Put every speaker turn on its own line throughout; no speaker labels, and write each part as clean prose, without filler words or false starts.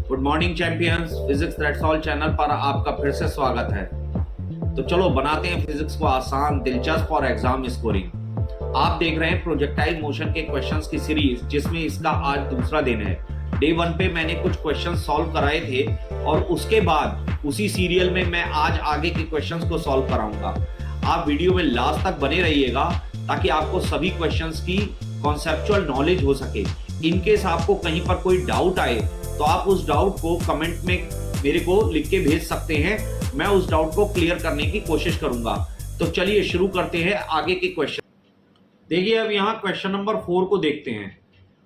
Good morning champions, physics that's all channel पर आपका फिर से स्वागत है। तो चलो बनाते हैं फिजिक्स को आसान, दिलचस्प और एग्जाम स्कोरिंग। आप देख रहे हैं प्रोजेक्टाइल मोशन के क्वेश्चंस की सीरीज, जिसमें इसका आज दूसरा दिन है। डे 1 पे मैंने कुछ क्वेश्चंस सॉल्व कराए थे और उसके बाद उसी सीरियल में मैं आज आगे के क्वेश्चंस को सॉल्व कराऊंगा। आप वीडियो में लास्ट तक बने रहिएगा ताकि आपको सभी क्वेश्चंस की कॉन्सेप्चुअल नॉलेज हो सके। इनकेस आपको कहीं पर कोई डाउट आए तो आप उस डाउट को कमेंट में मेरे को लिख के भेज सकते हैं। मैं उस डाउट को क्लियर करने की कोशिश करूंगा। तो चलिए शुरू करते हैं आगे के क्वेश्चन। देखिए, अब यहाँ क्वेश्चन नंबर 4 को देखते हैं।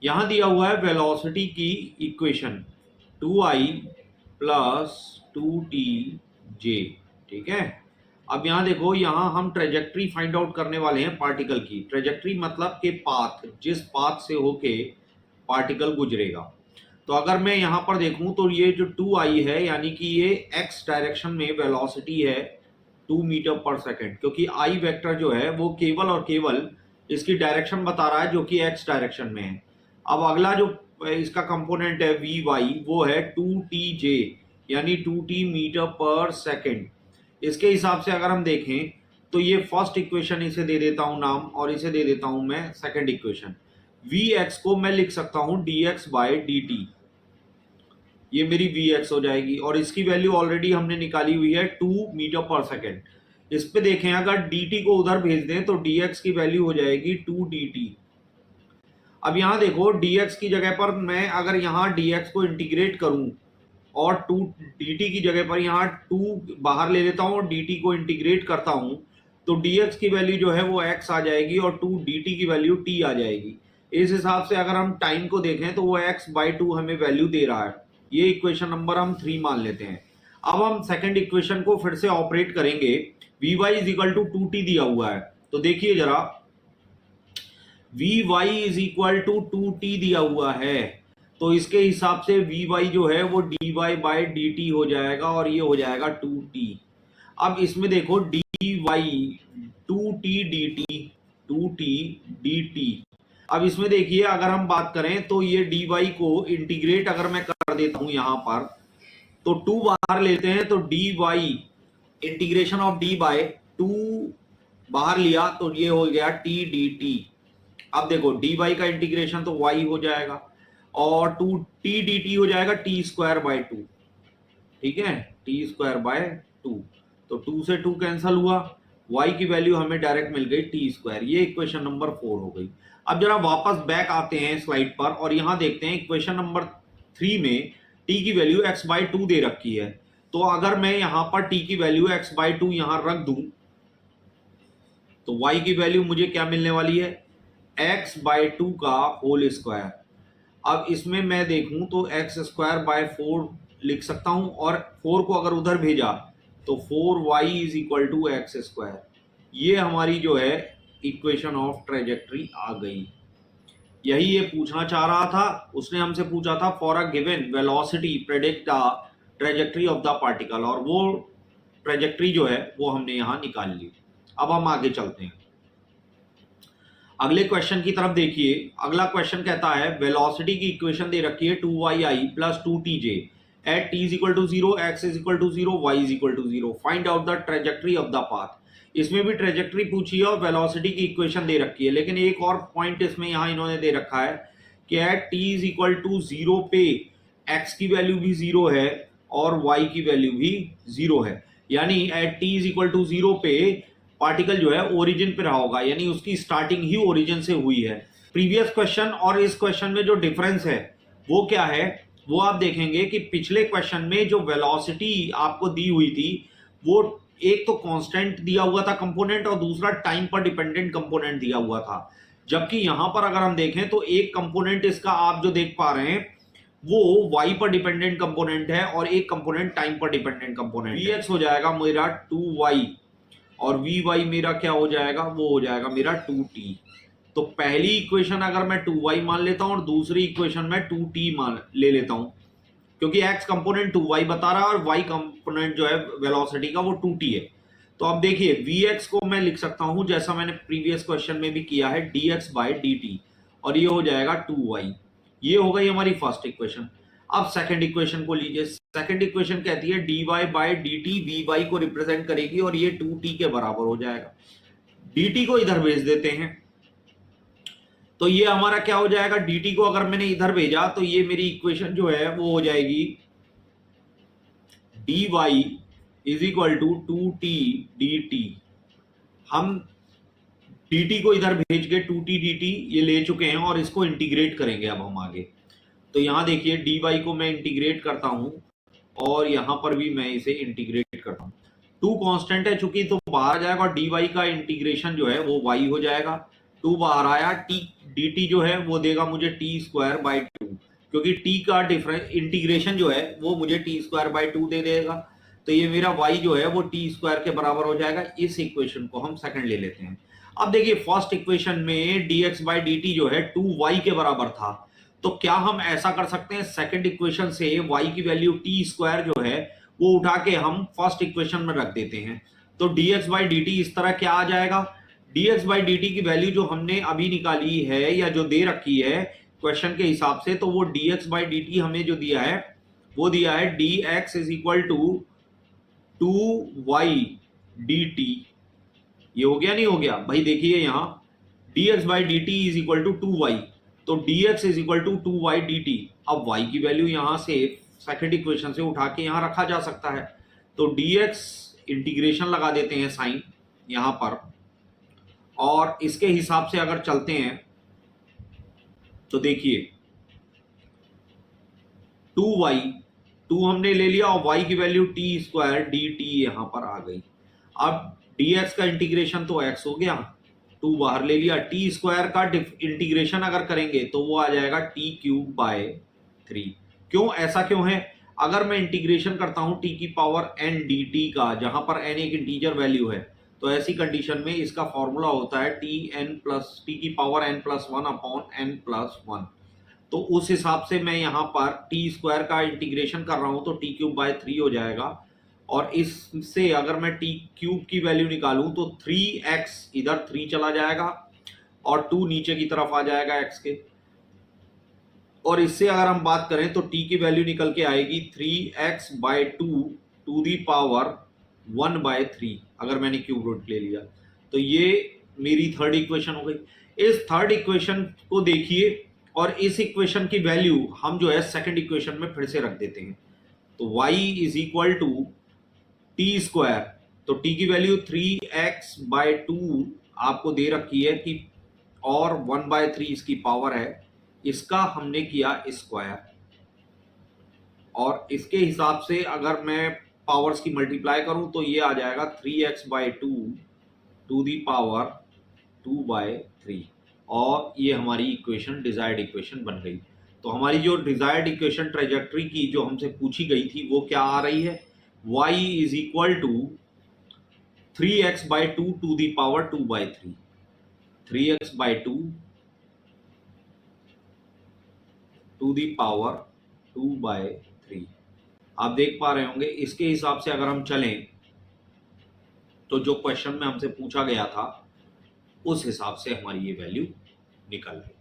यहाँ दिया हुआ है वेलोसिटी की इक्वेशन 2i प्लस 2tj। ठीक है। अब यहाँ देखो, यहाँ हम ट्रेजेक्ट्री फाइंड आउट करने वाले हैं पार्टिकल की। ट्रेजेक्ट्री मतलब के पाथ, जिस पाथ से होके पार्टिकल गुजरेगा। तो अगर मैं यहाँ पर देखूं तो ये जो 2i है, यानी कि ये x डायरेक्शन में वेलोसिटी है 2 मीटर पर सेकेंड, क्योंकि i वेक्टर जो है वो केवल और केवल इसकी डायरेक्शन बता रहा है जो कि x डायरेक्शन में है। अब अगला जो इसका कंपोनेंट है vy, वो है 2tj यानी 2t मीटर पर सेकेंड। इसके हिसाब से अगर हम देखें तो ये फर्स्ट इक्वेशन इसे दे देता हूं नाम, और इसे दे देता हूं मैं सेकेंड इक्वेशन। vx को मैं लिख सकता हूं dx बाय dt, ये मेरी Vx हो जाएगी। और इसकी वैल्यू ऑलरेडी हमने निकाली हुई है 2 मीटर पर सेकेंड। इस पे देखें, अगर dt को उधर भेज दें तो dx की वैल्यू हो जाएगी 2 dt। अब यहाँ देखो, dx की जगह पर मैं अगर यहाँ dx को इंटीग्रेट करूं और 2 dt की जगह पर यहाँ 2 बाहर ले लेता हूं और dt को इंटीग्रेट करता हूं, तो dx की वैल्यू जो है वो x आ जाएगी और 2 dt की वैल्यू t आ जाएगी। इस हिसाब से अगर हम टाइम को देखें तो वो x बाई 2 हमें वैल्यू दे रहा है। ये इक्वेशन नंबर हम 3 मान लेते हैं। अब हम सेकंड इक्वेशन को फिर से ऑपरेट करेंगे। vy is equal to 2t दिया हुआ है, तो देखिए जरा, vy is equal to 2t दिया हुआ है, तो इसके हिसाब से vy जो है वो dy बाय dt हो जाएगा और ये हो जाएगा 2t। अब इसमें देखो dy 2t dt 2t dt। अब इसमें देखिए, अगर हम बात करें तो ये dy को इंटीग्रेट अगर मैं कर देता हूं यहां पर, तो 2 बाहर लेते हैं तो dy integration of d by 2 बाहर लिया तो ये हो गया t dt। अब देखो dy का इंटीग्रेशन तो y हो जाएगा और 2t dt हो जाएगा t स्क्वायर बाय 2। ठीक है, t स्क्वायर बाय 2, तो 2 से 2 कैंसल हुआ, y की वैल्यू हमें डायरेक्ट मिल गई t स्क्वायर। ये इक्वेशन नंबर 4 हो गई। अब जरा वापस बैक आते हैं स्लाइड पर और यहां देखते हैं इक्वेशन नंबर 3 में t की वैल्यू x बाई 2 दे रखी है। तो अगर मैं यहां पर t की वैल्यू x बाई 2 यहां रख दूं तो y की वैल्यू मुझे क्या मिलने वाली है, x बाई 2 का होल स्क्वायर। अब इसमें मैं देखूं तो x स्क्वायर बाय 4 लिख सकता हूं, और 4 को अगर उधर भेजा तो 4y is equal to x square. ये हमारी जो है इक्वेशन ऑफ ट्रेजेक्ट्री आ गई। यही ये पूछना चाह रहा था। उसने हमसे पूछा था for a given velocity predict the trajectory of the particle, और वो ट्रेजेक्ट्री जो है वो हमने यहाँ निकाल ली। अब हम आगे चलते हैं अगले क्वेश्चन की तरफ। देखिए, अगला क्वेश्चन कहता है वेलोसिटी की इक्वेशन दे रखी है 2yi plus 2tj at t is equal to 0, x is equal to 0, y is equal to 0। Find out the trajectory of the path. इसमें भी ट्रेजेक्ट्री पूछी है और वेलोसिटी की इक्वेशन दे रखी है, लेकिन एक और पॉइंट इसमें यहाँ इन्होंने दे रखा है कि at t is equal to 0 पे x की वैल्यू भी 0 है और y की वैल्यू भी 0 है। यानी at t is equal to 0 पे पार्टिकल जो है ओरिजिन पे रहा होगा, यानी उसकी स्टार्टिंग ही ओरिजिन से हुई है। प्रीवियस क्वेश्चन और इस क्वेश्चन में जो डिफरेंस है वो क्या है, वो आप देखेंगे कि पिछले क्वेश्चन में जो वेलोसिटी आपको दी हुई थी वो एक तो कांस्टेंट दिया हुआ था कंपोनेंट और दूसरा टाइम पर डिपेंडेंट कंपोनेंट दिया हुआ था। जबकि यहां पर अगर हम देखें तो एक कंपोनेंट इसका आप जो देख पा रहे हैं वो y पर डिपेंडेंट कंपोनेंट है और एक कंपोनेंट टाइम पर डिपेंडेंट कंपोनेंट। vx हो जाएगा मेरा 2y और vy मेरा क्या हो जाएगा, वो हो जाएगा मेरा 2t। तो पहली इक्वेशन अगर मैं 2y मान लेता हूं और दूसरी इक्वेशन में 2t मान ले लेता हूं, क्योंकि x कंपोनेंट 2y बता रहा है और y कंपोनेंट जो है वेलोसिटी का वो 2t है। तो अब देखिए, vx को मैं लिख सकता हूं जैसा मैंने प्रीवियस क्वेश्चन में भी किया है dx बाय dt, और ये हो जाएगा 2y। ये हो गई हमारी फर्स्ट इक्वेशन। अब सेकंड इक्वेशन को लीजिए। सेकंड इक्वेशन कहती है dy बाय dt vy को रिप्रेजेंट करेगी और ये 2t के बराबर हो जाएगा। dt को इधर भेज देते हैं तो ये हमारा क्या हो जाएगा, dt को अगर मैंने इधर भेजा तो ये मेरी इक्वेशन जो है वो हो जाएगी dy is equal to 2t dt। हम dt को इधर भेज के 2t dt ये ले चुके हैं और इसको इंटीग्रेट करेंगे अब हम आगे। तो यहां देखिए dy को मैं इंटीग्रेट करता हूं और यहां पर भी मैं इसे इंटीग्रेट करता हूं। 2 कांस्टेंट है चूंकि तो बाहर आ जाएगा और dy का इंटीग्रेशन जो है वो y हो जाएगा। 2 बाहर आया, t dt जो है वो देगा मुझे t स्क्वायर बाई 2, क्योंकि t का डिफरेंस इंटीग्रेशन जो है वो मुझे t स्क्वायर बाई 2 दे देगा। तो ये मेरा y जो है वो t स्क्वायर के बराबर हो जाएगा। इस इक्वेशन को हम सेकंड ले लेते हैं। अब देखिए फर्स्ट इक्वेशन में dx बाई dt जो है 2y के बराबर था, तो क्या हम ऐसा कर सकते हैं सेकंड इक्वेशन से y की वैल्यू t स्क्वायर जो है वो उठा के हम फर्स्ट इक्वेशन में रख देते हैं। तो dx बाई dt इस तरह क्या आ जाएगा, dx बाई dt की वैल्यू जो हमने अभी निकाली है या जो दे रखी है क्वेश्चन के हिसाब से, तो वो dx बाई dt हमें जो दिया है वो दिया है dx is equal to 2y dt। ये हो गया नहीं हो गया भाई, देखिए यहां dx by dt is equal to 2y, तो dx is equal to 2y dt। अब y की वैल्यू यहां से सेकंड इक्वेशन से उठा के यहां रखा जा सकता है। तो dx इंटीग्रेशन लगा देते हैं साइन यहां पर, और इसके हिसाब से अगर चलते हैं तो देखिए 2y 2 हमने ले लिया और y की वैल्यू t स्क्वायर dt यहां पर आ गई। अब dx का इंटीग्रेशन तो x हो गया, 2 बाहर ले लिया, t स्क्वायर का इंटीग्रेशन अगर करेंगे तो वो आ जाएगा t क्यूब बाय 3। क्यों, ऐसा क्यों है, अगर मैं इंटीग्रेशन करता हूं t की पावर n dt का, जहां पर n एक इंटीजर वैल्यू है, तो ऐसी कंडीशन में इसका फॉर्मूला होता है t की power n plus 1 upon n plus 1। तो उस हिसाब से मैं यहां पर टी स्क्वायर का इंटीग्रेशन कर रहा हूं तो टी क्यूब बाय 3 हो जाएगा। और इससे अगर मैं टी क्यूब की वैल्यू निकालूं तो 3x इधर 3 चला जाएगा और 2 नीचे की तरफ आ जाएगा x के। और इससे अगर हम बात करें तो t की वैल्यू निकल के आएगी 3x by 2 to the power 1 by 3, अगर मैंने क्यूब रूट ले लिया। तो ये मेरी थर्ड इक्वेशन हो गई। इस थर्ड इक्वेशन को देखिए और इस इक्वेशन की वैल्यू हम जो है सेकंड इक्वेशन में फिर से रख देते हैं। तो y is equal to T square, तो t की वैल्यू 3x बाय 2 आपको दे रखी है कि, और 1 बाय 3 इसकी पावर है, इसका हमने किया स्क्वायर। और इसके हिसाब से अगर मैं पावर्स की मल्टीप्लाई करूं तो ये आ जाएगा 3x by 2 to the power 2 by 3, और ये हमारी इक्वेशन डिजायर्ड इक्वेशन बन गई। तो हमारी जो डिजायर्ड इक्वेशन ट्रेजेक्ट्री की जो हमसे पूछी गई थी वो क्या आ रही है, y is equal to 3x by 2 to the power 2 by 3, 3x by 2 to the power 2 by 3। आप देख पा रहे होंगे इसके हिसाब से अगर हम चलें तो जो क्वेश्चन में हमसे पूछा गया था उस हिसाब से हमारी ये वैल्यू निकल गई।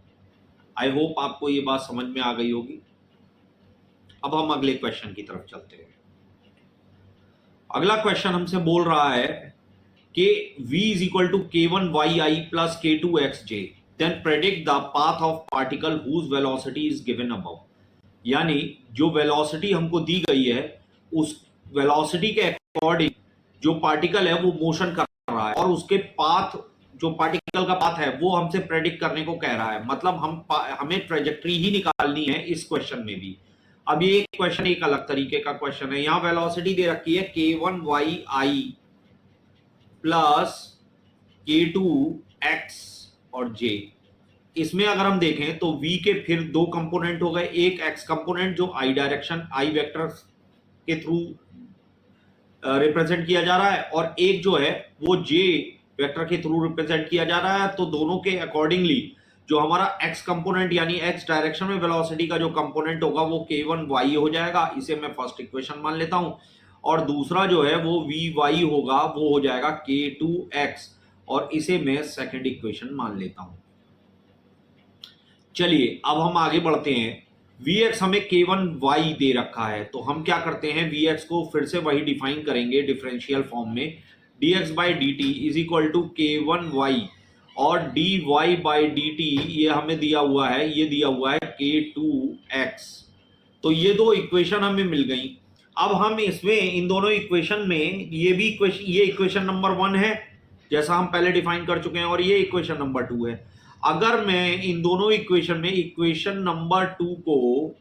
आई होप आपको ये बात समझ में आ गई होगी। अब हम अगले क्वेश्चन की तरफ चलते हैं। अगला क्वेश्चन हमसे बोल रहा है कि v is equal to k1y plus k2xj, then predict the path of particle whose velocity is given above. यानी जो वेलोसिटी हमको दी गई है उस वेलोसिटी के अकॉर्डिंग जो पार्टिकल है वो मोशन कर रहा है, और उसके पाथ, जो पार्टिकल का पाथ है वो हमसे प्रेडिक्ट करने को कह रहा है। मतलब हमें ट्रेजेक्ट्री ही निकालनी है इस क्वेश्चन में भी। अब ये क्वेश्चन एक अलग तरीके का क्वेश्चन है। यहां वेलोसिटी दे रखी है k1y प्लस k2x और j। इसमें अगर हम देखें तो v के फिर दो कंपोनेंट हो गए, एक x कंपोनेंट जो i डायरेक्शन i वेक्टर के थ्रू रिप्रेजेंट किया जा रहा है, और एक जो है वो j वेक्टर के थ्रू रिप्रेजेंट किया जा रहा है। तो दोनों के अकॉर्डिंगली जो हमारा x कंपोनेंट यानी x डायरेक्शन में वेलोसिटी का जो कंपोनेंट होगा वो k1y हो जाएगा, इसे मैं फर्स्ट इक्वेशन मान लेता हूं। और दूसरा जो है वो vy होगा, वो हो जाएगा k2x, और इसे मैं सेकंड इक्वेशन मान लेता हूं। चलिए अब हम आगे बढ़ते हैं Vx हमें k1y दे रखा है, तो हम क्या करते हैं, Vx को फिर से वही डिफाइन करेंगे डिफरेंशियल फॉर्म में, dx by D T is equal to k1y और dy बाई डी टी ये हमें दिया हुआ है, ये दिया हुआ है k2x। तो ये दो इक्वेशन हमें मिल गई। अब हम इसमें इन दोनों इक्वेशन में ये भी इक्वेशन, ये इक्वेशन नंबर 1 है जैसा हम पहले डिफाइन कर चुके हैं, और ये इक्वेशन नंबर 2 है। अगर मैं इन दोनों इक्वेशन में इक्वेशन नंबर 2 को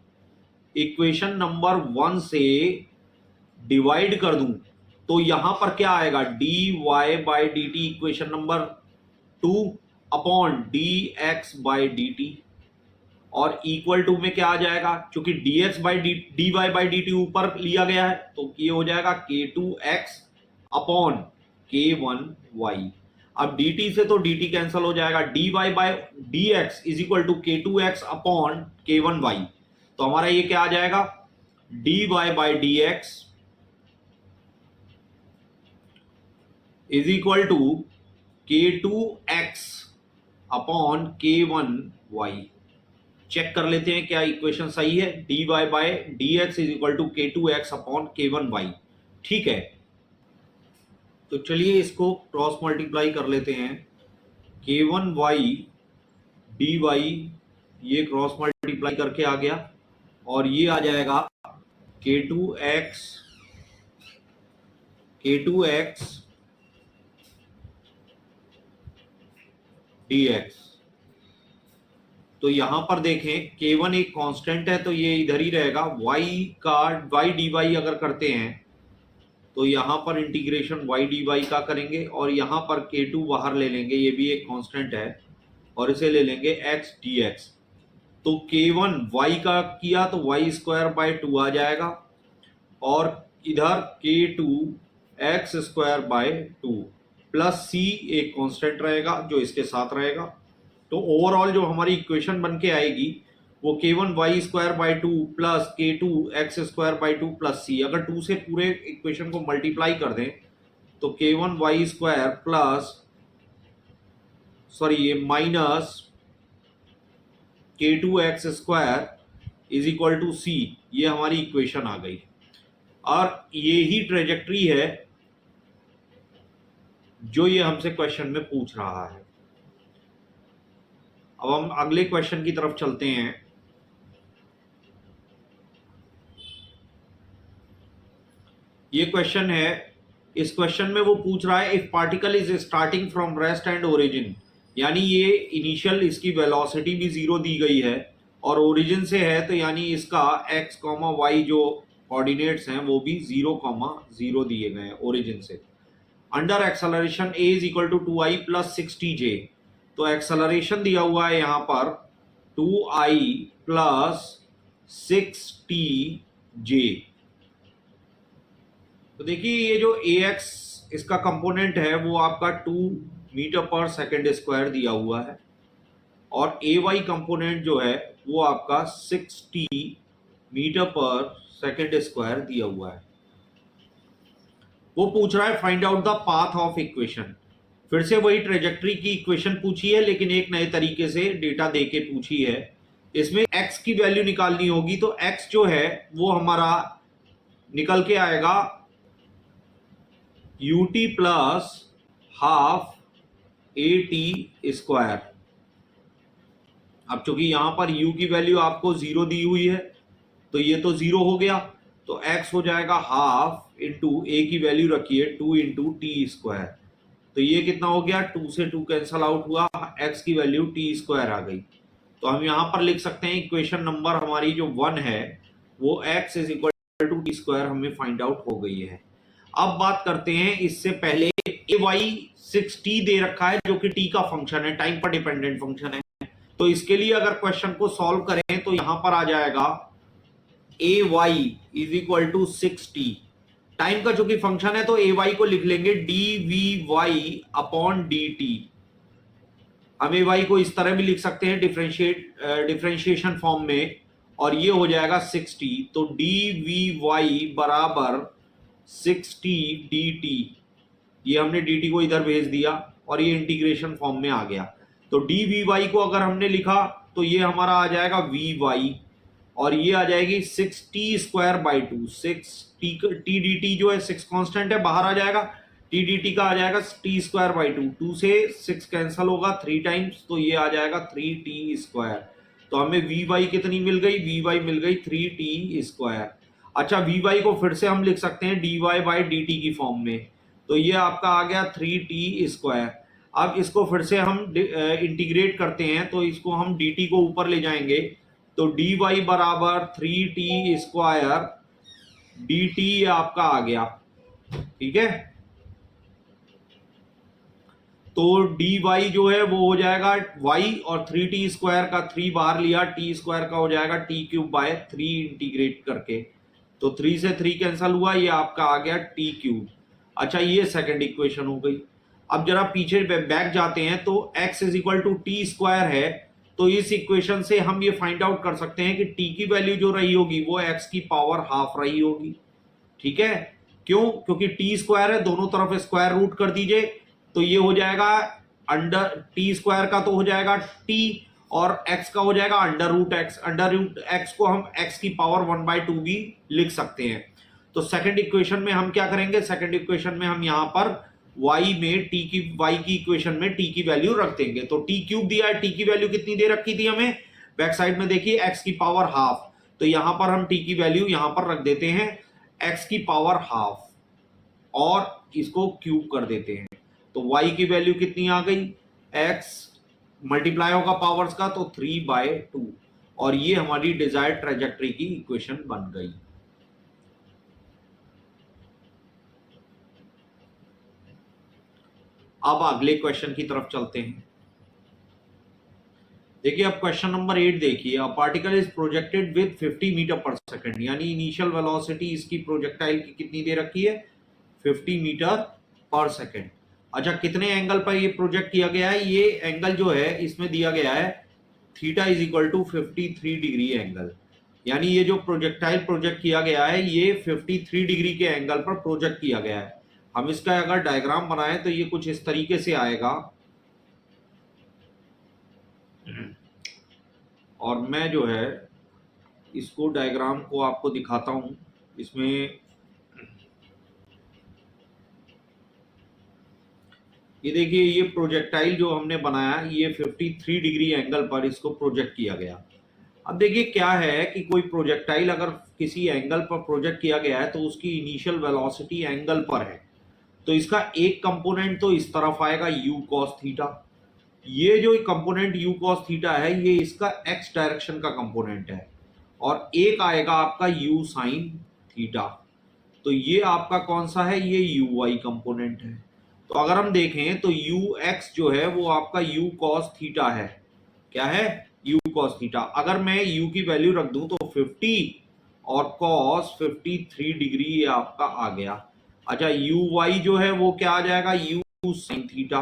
इक्वेशन नंबर 1 से डिवाइड कर दूं तो यहां पर क्या आएगा, dy by D T equation number 2 upon dx by D T, और इक्वल टू में क्या आ जाएगा, क्योंकि dx by dy by D T ऊपर लिया गया है तो ये हो जाएगा k2x अपॉन k1y। अब dt से तो dt कैंसिल हो जाएगा, dy by dx is equal to k2x upon k1y। तो हमारा ये क्या आ जाएगा, dy by dx is equal to k2x upon k1y। Check कर लेते हैं क्या इक्वेशन सही है, dy by dx is equal to k2x upon k1y। ठीक है, तो चलिए इसको क्रॉस मल्टीप्लाई कर लेते हैं, k1y dy ये क्रॉस मल्टीप्लाई करके आ गया, और ये आ जाएगा k2x dx। तो यहां पर देखें k1 एक कांस्टेंट है तो ये इधर ही रहेगा, y dy अगर करते हैं तो यहां पर इंटीग्रेशन y dy का करेंगे, और यहां पर k2 बाहर ले लेंगे, ये भी एक कांस्टेंट है, और इसे ले लेंगे x dx। तो k1 y का किया तो y स्क्वायर बाई 2 आ जाएगा, और इधर k2 x square by 2 plus c एक कांस्टेंट रहेगा जो इसके साथ रहेगा। तो ओवरऑल जो हमारी इक्वेशन बन के आएगी वो k1 y square by 2 plus k2 x square by 2 plus c। अगर 2 से पूरे इक्वेशन को मल्टीप्लाई कर दें तो k1 y स्क्वायर प्लस ये minus k2 x square is equal to c, ये हमारी इक्वेशन आ गई। और ये ही ट्रेजेक्ट्री है जो ये हमसे क्वेश्चन में पूछ रहा है। अब हम अगले क्वेश्चन की तरफ चलते हैं। ये क्वेश्चन है, इस क्वेश्चन में वो पूछ रहा है if particle is starting from rest and origin, यानी ये इनिशियल इसकी वेलोसिटी भी 0 दी गई है और ओरिजिन से है, तो यानी इसका x, y जो कोऑर्डिनेट्स हैं वो भी 0, 0 दिए गए हैं ओरिजिन से। Under acceleration a is equal to 2i plus 6tj, तो एक्सेलरेशन दिया हुआ है यहाँ पर 2i प्लस 6tj। तो देखिए ये जो ax इसका कंपोनेंट है वो आपका 2 मीटर पर सेकेंड स्क्वायर दिया हुआ है, और ay कंपोनेंट जो है वो आपका 60 मीटर पर सेकेंड स्क्वायर दिया हुआ है। वो पूछ रहा है find out the path of equation. फिर से वही ट्रेजेक्ट्री की इक्वेशन पूछी है लेकिन एक नए तरीके से डेटा देके पूछी है। इसमें x की वैल्यू निकालनी होगी, तो x जो है वो हमारा निकल के आएगा ut plus half at square. अब चूंकि यहां पर u की वैल्यू आपको 0 दी हुई है तो ये तो 0 हो गया, तो x हो जाएगा हाफ इंटू a की वैल्यू रखिए 2 इंटू टी स्क्वायर। तो ये कितना हो गया, 2 से 2 कैंसल आउट हुआ, x की वैल्यू टी स्क्वायर आ गई। तो हम यहां पर लिख सकते हैं इक्वेशन नंबर हमारी जो 1 है वो x is equal to T square हमें फाइंड आउट हो गई है। अब बात करते हैं, इससे पहले ay 6t दे रखा है जो कि t का फंक्शन है, टाइम पर डिपेंडेंट फंक्शन है। तो इसके लिए अगर क्वेश्चन को सॉल्व करें तो यहां पर आ जाएगा ay is equal to 6t। Time का जो कि फंक्शन है तो ay को लिख लेंगे dvy अपॉन dt। हम ay को इस तरह भी लिख सकते हैं डिफरेंशिएशन फॉर्म में, और ये हो जाएगा 6t। तो dvy बराबर 6t dt, ये हमने dt को इधर भेज दिया और ये इंटीग्रेशन फॉर्म में आ गया। तो dvy को अगर हमने लिखा तो ये हमारा आ जाएगा vy, और ये आ जाएगी 6t² 2। 6t जो है 6 कांस्टेंट है, बाहर आ जाएगा, टी का आ जाएगा t² 2। 2 से 6 कैंसल होगा 3 टाइम्स, तो ये आ जाएगा 3t²। तो हमें vy कितनी मिल गई, vy मिल गई 3t²। अच्छा, vy को फिर से हम लिख सकते हैं dy/dt की फॉर्म में, तो ये आपका आ गया 3t²। अब इसको फिर से हम इंटीग्रेट करते हैं, तो इसको हम dt को ऊपर ले जाएंगे, तो dy बराबर 3t² dt आपका आ गया। ठीक है, तो dy जो है वो हो जाएगा y, और 3t² का 3 बाहर लिया, t² का हो जाएगा t³ 3 इंटीग्रेट करके, तो 3 से 3 कैंसल हुआ, ये आपका आ गया t³। अच्छा, ये सेकंड इक्वेशन हो गई। अब जरा पीछे बैक जाते हैं, तो x = t² है, तो इस इक्वेशन से हम ये फाइंड आउट कर सकते हैं कि t की वैल्यू जो रही होगी वो x की पावर हाफ रही होगी। ठीक है, क्यों? क्योंकि t² है, दोनों तरफ स्क्वायर रूट कर दीजिए, तो ये हो जाएगा अंडर t² का तो हो जाएगा t, और x का हो जाएगा √x। √x को हम x की पावर 1/2 भी लिख सकते हैं। तो सेकंड इक्वेशन में हम क्या करेंगे, सेकंड इक्वेशन में हम यहां पर y में y की इक्वेशन में t की वैल्यू रख देंगे। तो t³ दिया है, t की वैल्यू कितनी दे रखी थी हमें, बैक साइड में देखिए x की पावर हाफ, तो यहां पर हम t की वैल्यू यहां पर रख देते हैं x की पावर हाफ, और इसको क्यूब कर देते हैं, तो y की वैल्यू कितनी आ गई, x मल्टीप्लाई होगा पावर्स का, तो 3/2, और ये हमारी डिजायर्ड ट्रेजेक्टरी की इक्वेशन बन गई। अब अगले क्वेश्चन की तरफ चलते हैं। देखिए, अब क्वेश्चन नंबर 8 देखिए, a particle is projected with 50 meter per second, यानी इनिशियल वेलोसिटी इसकी प्रोजेक्टाइल की कितनी दे रखी है, 50 मीटर पर सेकंड। अच्छा, कितने एंगल पर ये प्रोजेक्ट किया गया है, ये एंगल जो है इसमें दिया गया है थीटा = 53 डिग्री एंगल, यानी ये जो प्रोजेक्टाइल प्रोजेक्ट किया गया है ये 53 डिग्री के एंगल पर प्रोजेक्ट किया गया है। हम इसका अगर डायग्राम बनाएं तो ये कुछ इस तरीके से आएगा, और मैं जो है इसको डायग्राम को आपको दिखाता हूं। इसमें ये देखिए, ये प्रोजेक्टाइल जो हमने बनाया ये 53 डिग्री एंगल पर इसको प्रोजेक्ट किया गया। अब देखिए क्या है कि कोई प्रोजेक्टाइल अगर किसी एंगल पर प्रोजेक्ट किया गया है तो उसकी इनिशियल वेलोसिटी एंगल पर है, तो इसका एक कंपोनेंट तो इस तरफ आएगा u cos थीटा, ये जो कंपोनेंट u cos थीटा है ये इसका x डायरेक्शन का कंपोनेंट है, और एक आएगा आपका u sin थीटा, तो ये आपका कौन सा है, ये uy कंपोनेंट है। तो अगर हम देखें तो ux जो है वो आपका u cos थीटा है, क्या है, u cos थीटा। अगर मैं u की वैल्यू रख दूं तो 50 और cos 53 डिग्री ये आपका आ गया। अच्छा, uy जो है वो क्या आ जाएगा, u sin थीटा,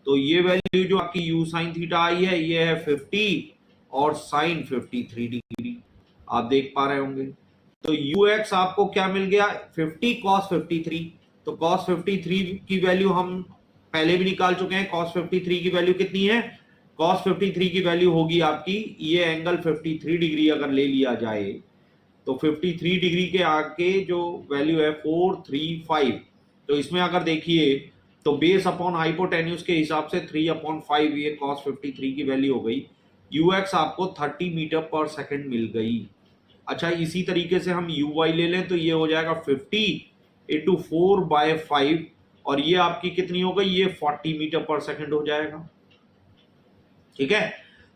तो ये वैल्यू जो आपकी u sin थीटा आई है ये है 50 और sin 53 डिग्री, आप देख पा रहे होंगे। तो ux आपको क्या मिल गया, 50 cos 53, तो cos 53 की वैल्यू हम पहले भी निकाल चुके हैं। cos 53 की वैल्यू कितनी है, cos 53 की वैल्यू होगी आपकी, ये एंगल 53 डिग्री अगर ले लिया जाए तो 53 डिग्री के आगे जो वैल्यू है 435, तो इसमें अगर देखिए तो बेस अपॉन हाइपोटेन्यूज के हिसाब से 3/5 ये cos 53 की वैल्यू हो गई। ux आपको 30 मीटर पर सेकंड मिल गई। अच्छा, इसी तरीके से हम uy ले लें तो ये हो जाएगा 50 × 4/5, और ये आपकी कितनी हो गई, ये 40 मीटर पर सेकंड हो जाएगा। ठीक है,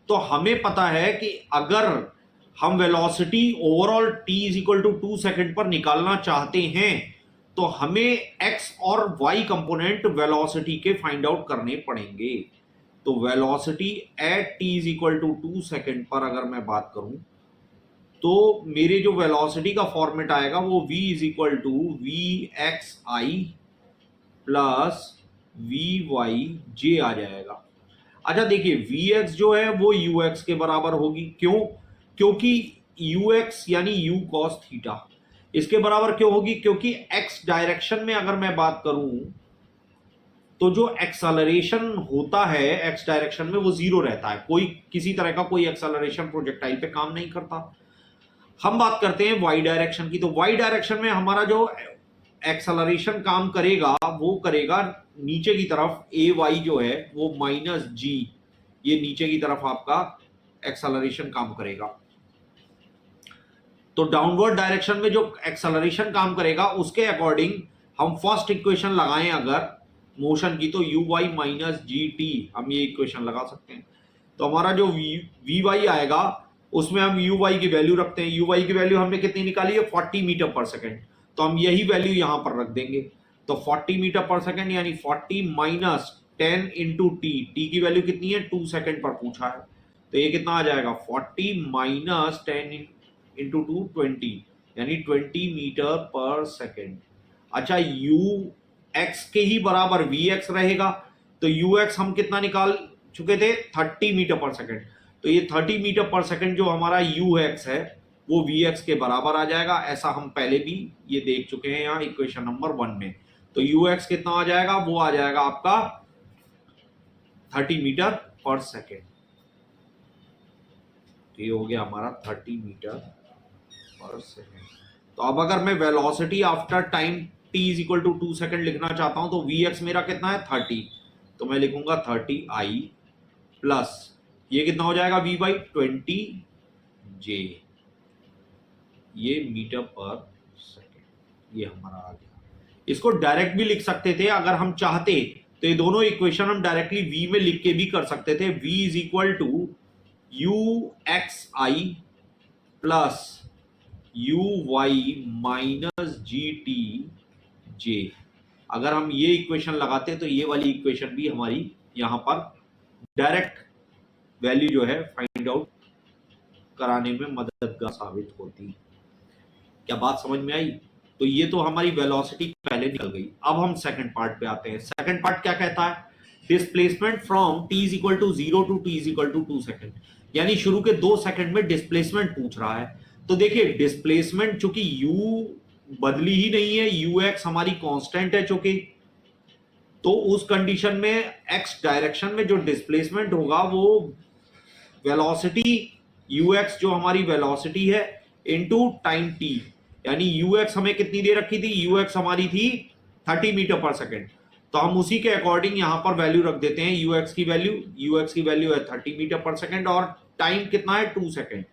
तो हमें पता है कि अगर हम वेलोसिटी ओवरऑल t = 2 सेकंड पर निकालना चाहते हैं तो हमें x और y कंपोनेंट वेलोसिटी के फाइंड आउट करने पड़ेंगे। तो वेलोसिटी एट t = 2 सेकंड पर अगर मैं बात करूं तो मेरे जो वेलोसिटी का फॉर्मेट आएगा वो v = vxi प्लस vyj आ जाएगा। अच्छा देखिए, vx जो है वो ux के बराबर होगी, क्यों, क्योंकि ux यानी u cos थीटा इसके बराबर क्यों होगी, क्योंकि x डायरेक्शन में अगर मैं बात करूं तो जो एक्सेलरेशन होता है x डायरेक्शन में वो जीरो रहता है, कोई किसी तरह का कोई एक्सेलरेशन प्रोजेक्टाइल पे काम नहीं करता। हम बात करते हैं वाई डायरेक्शन की। तो वाई डायरेक्शन में हमारा जो एक्सेलरेशन काम करेगा वो करेगा नीचे की तरफ, ए वाई जो है वो माइनस जी, ये नीचे की तरफ आपका एक्सेलरेशन काम करेगा। तो डाउनवर्ड डायरेक्शन में जो एक्सेलरेशन काम करेगा उसके अकॉर्डिंग हम फर्स्ट इक्वेशन लगाएं अगर मोशन की, तो यू वाई माइनस जी टी, हम ये इक्वेशन लगा सकते हैं। तो हमारा जो वी वाई आएगा उसमें हम यू वाई की वैल्यू रखते हैं। यू वाई की वैल्यू हमने कितनी निकाली है, 40 मीटर पर सेकेंड, तो हम यही वैल्यू यहां पर रख देंगे। तो 40 मीटर पर सेकेंड यानी 40 माइनस 10 इंटू टी, टी की वैल्यू कितनी है, 2 सेकेंड पर पूछा है, तो ये कितना आ जाएगा 40 माइनस 10 इंटू 2 20, यानी 20 मीटर पर सेकेंड। अच्छा, यू एक्स के ही बराबर वी एक्स रहेगा, तो यू एक्स हम कितना निकाल चुके थे, 30 मीटर पर सेकेंड, तो ये 30 मीटर पर सेकेंड जो हमारा यू एक्स है वो वी एक्स के बराबर आ जाएगा। ऐसा हम पहले भी ये देख चुके हैं यहाँ इक्वेशन नंबर 1 में। तो यू एक्स कितना आ जाएगा, वो आ जाएगा आपका 30 मीटर पर सेकेंड। तो ये हो गया हमारा 30 मीटर पर सेकेंड। तो अब अगर मैं velocity after time t is equal to 2 second लिखना चाहता हूं, तो वी एक्स मेरा कितना है 30, तो मैं लिखूंगा 30 आई प्लस ये कितना हो जाएगा वी बाई 20 जे, ये मीटर पर सेकेंड, ये हमारा आ गया। इसको डायरेक्ट भी लिख सकते थे अगर हम चाहते, तो ये दोनों इक्वेशन हम डायरेक्टली v में लिख के भी कर सकते थे। v is equal to u x i plus u Y minus ji t j. अगर हम ये इक्वेशन लगाते तो ये वाली इक्वेशन भी हमारी यहां पर डायरेक्ट वैल्यू जो है फाइंड आउट कराने में मददगार साबित होती। क्या बात समझ में आई? तो ये तो हमारी वेलोसिटी पहले निकल गई। अब हम सेकंड पार्ट पे आते हैं। सेकंड पार्ट क्या कहता है, displacement from t is equal to 0 to t is equal to 2 second, यानी शुरू के 2 सेकंड में डिस्प्लेसमेंट पूछ रहा है। तो देखिए डिस्प्लेसमेंट चूंकि u बदली ही नहीं है, ux हमारी कांस्टेंट है चूंकि, तो उस कंडीशन में x डायरेक्शन में जो डिस्प्लेसमेंट होगा वो वेलोसिटी ux जो हमारी वेलोसिटी है इनटू टाइम t, यानी ux हमें कितनी दे रखी थी, ux हमारी थी 30 मीटर पर सेकेंड, तो हम उसी के अकॉर्डिंग यहां पर वैल्यू रख देते हैं। ux की वैल्यू है 30 मीटर पर सेकेंड और टाइम कितना है 2 सेकेंड,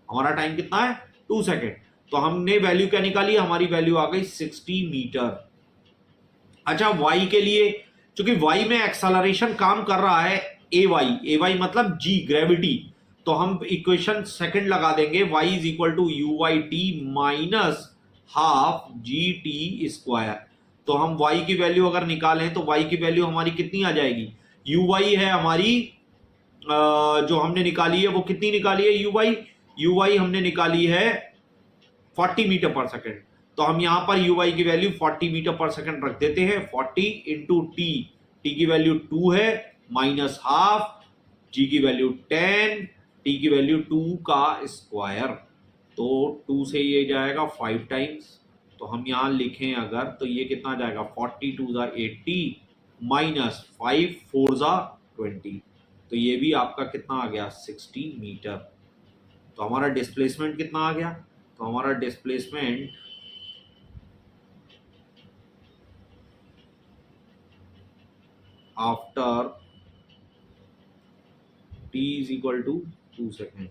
हमारा टाइम कितना है 2 सेकेंड। तो हमने वैल्यू क्या निकाली, हमारी वैल्यू आ गई 60 मीटर। अच्छा, y के लिए चूंकि y में एक्सेलरेशन काम कर रहा है ए वाई मतलब g ग्रेविटी, तो हम इक्वेशन सेकंड लगा देंगे y is equal to U Y T minus half G T square. तो हम y की वैल्यू अगर निकालें तो y की वैल्यू हमारी कितनी आ जाएगी, यू वाई है हमारी जो हमने निकाली है वो कितनी निकाली है, यू वाई हमने निकाली है 40 मीटर पर सेकेंड, तो हम यहां पर यू वाई की वैल्यू 40 मीटर पर सेकेंड रख देते हैं। 40 इंटू टी, टी की वैल्यू 2 है माइनस हाफ, जी की वैल्यू 10, टी की वैल्यू 2 का स्क्वायर, तो 2 से ये जाएगा 5 टाइम्स, तो हम यहां लिखें अगर तो ये कितना जाएगा 40 टू ज़ा 80 माइनस 5 4 ज़ा 20, तो ये भी आपका कितना आ गया 60 मीटर। तो हमारा डिस्प्लेसमेंट कितना आ गया, तो हमारा displacement after t is equal to 2 second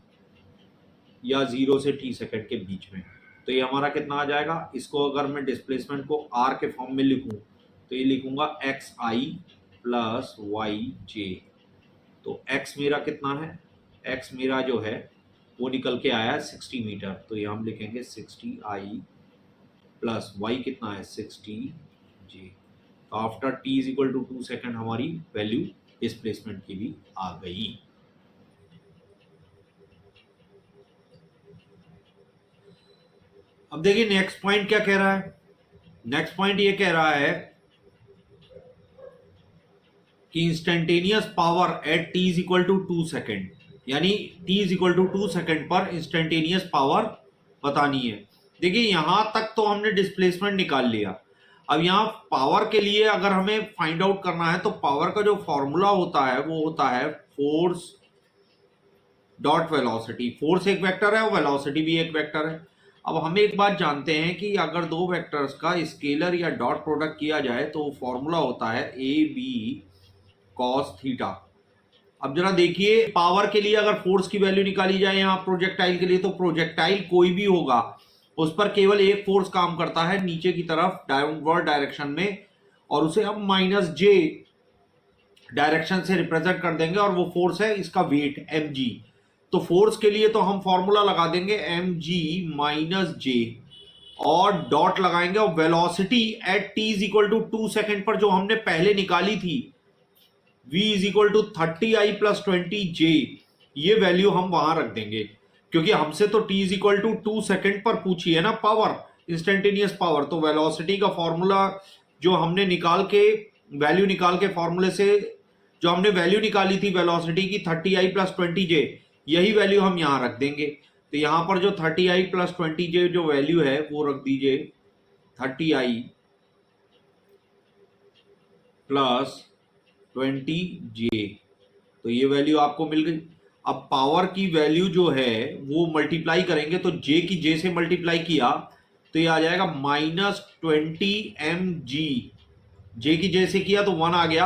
या 0 से t सेकेंड के बीच में, तो ये हमारा कितना आ जाएगा। इसको अगर मैं डिस्प्लेसमेंट को r के फॉर्म में लिखूं तो ये लिखूंगा एक्स आई प्लस वाई जे। तो x मेरा कितना है, x मेरा जो है वो निकल के आया 60 मीटर, तो ये हम लिखेंगे 60 आई प्लस y कितना है 60 जे। तो after t is equal to 2 second हमारी वैल्यू डिस्प्लेसमेंट की भी आ गई। अब देखिए नेक्स्ट पॉइंट क्या कह रहा है। नेक्स्ट पॉइंट ये कह रहा है कि instantaneous power at t is equal to 2 second, यानी t is equal to 2 second पर इंस्टेंटेनियस पावर बतानी है। देखिए यहां तक तो हमने डिस्प्लेसमेंट निकाल लिया। अब यहाँ पावर के लिए अगर हमें फाइंड आउट करना है तो पावर का जो फॉर्मूला होता है वो होता है फोर्स डॉट वेलोसिटी। फोर्स एक वेक्टर है और वेलोसिटी भी एक वेक्टर है। अब हम एक बात जानते हैं कि अगर दो वेक्टर्स का स्केलर या डॉट प्रोडक्ट किया जाए तो फॉर्मूला होता है ए बी कॉस थीटा। अब जरा देखिए, पावर के लिए अगर फोर्स की वैल्यू निकाली जाए यहां प्रोजेक्टाइल के लिए, तो प्रोजेक्टाइल कोई भी होगा उस पर केवल एक फोर्स काम करता है नीचे की तरफ डाउनवर्ड डायरेक्शन में, और उसे हम माइनस जे डायरेक्शन से रिप्रेजेंट कर देंगे और वो फोर्स है इसका वेट mg। तो फोर्स के लिए तो हम फॉर्मूला लगा देंगे mg माइनस जे और डॉट लगाएंगे, और velocity at t is equal to 2 second पर जो हमने पहले निकाली थी v is equal to 30i plus 20j, ये वैल्यू हम वहां रख देंगे क्योंकि हमसे तो t is equal to 2 second पर पूछी है ना पावर, इंस्टेंटेनियस पावर। तो वेलोसिटी का फॉर्मूला जो हमने वैल्यू निकाल के फॉर्मूले से जो हमने वैल्यू निकाली थी वेलोसिटी की 30i प्लस 20j, यही वैल्यू हम यहां रख देंगे। तो यहां पर जो 30i प्लस 20j जो वैल्यू है वो रख दीजिए 30i प्लस 20j, तो ये वैल्यू आपको मिल गई। अब पावर की वैल्यू जो है वो मल्टीप्लाई करेंगे, तो j की j से मल्टीप्लाई किया तो ये आ जाएगा माइनस 20mg। j की j से किया तो 1 आ गया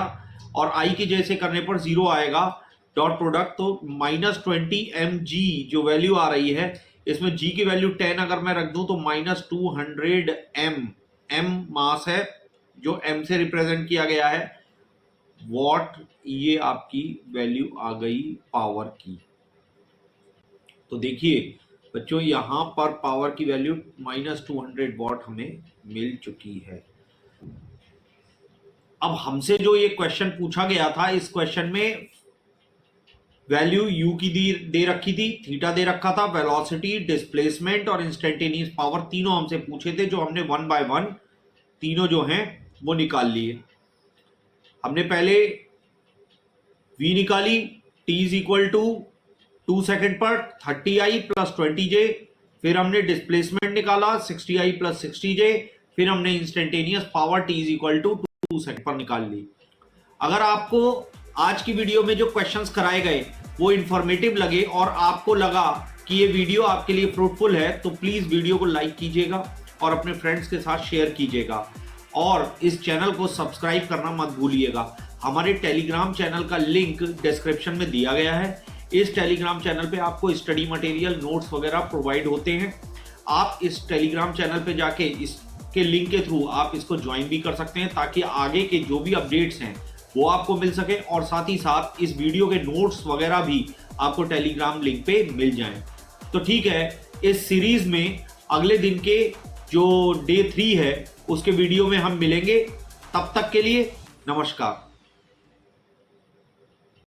और i की j से करने पर 0 आएगा डॉट प्रोडक्ट, तो माइनस 20mg जो वैल्यू आ रही है इसमें g की वैल्यू 10 अगर मैं रख दूं तो माइनस 200m, m मास है जो m से रिप्रेजेंट किया गया है, वॉट, ये आपकी वैल्यू आ गई पावर की। तो देखिए बच्चों यहां पर पावर की वैल्यू माइनस 200 वॉट हमें मिल चुकी है। अब हमसे जो ये क्वेश्चन पूछा गया था, इस क्वेश्चन में वैल्यू u की दे रखी थी, थीटा दे रखा था, वेलोसिटी, डिस्प्लेसमेंट और इंस्टेंटेनियस पावर तीनों हमसे पूछे थे, जो हमने 1 बाय 1 तीनों जो हैं वो निकाल लिए। हमने पहले v निकाली, t is equal to 2 second पर 30i प्लस 20j, फिर हमने डिस्प्लेसमेंट निकाला 60i प्लस 60j, फिर हमने instantaneous power t is equal to 2 second पर निकाल ली। अगर आपको आज की वीडियो में जो क्वेश्चंस कराए गए वो इंफॉर्मेटिव लगे और आपको लगा कि ये वीडियो आपके लिए फ्रूटफुल है, तो प्लीज वीडियो को लाइक कीजिएगा और अपने फ्रेंड्स के साथ शेयर कीजिएगा और इस चैनल को सब्सक्राइब करना मत भूलिएगा। हमारे टेलीग्राम चैनल का लिंक डिस्क्रिप्शन में दिया गया है। इस टेलीग्राम चैनल पे आपको स्टडी मटेरियल, नोट्स वगैरह प्रोवाइड होते हैं। आप इस टेलीग्राम चैनल पे जाके इसके लिंक के थ्रू आप इसको ज्वाइन भी कर सकते हैं ताकि आगे के जो भी अपडेट्स हैं वो आपको मिल सके, और साथ ही साथ इस वीडियो के नोट्स वगैरह भी आपको टेलीग्राम लिंक पे मिल जाएं। तो ठीक है, इस सीरीज में अगले दिन के जो डे 3 है उसके वीडियो में हम मिलेंगे। तब तक के लिए नमस्कार।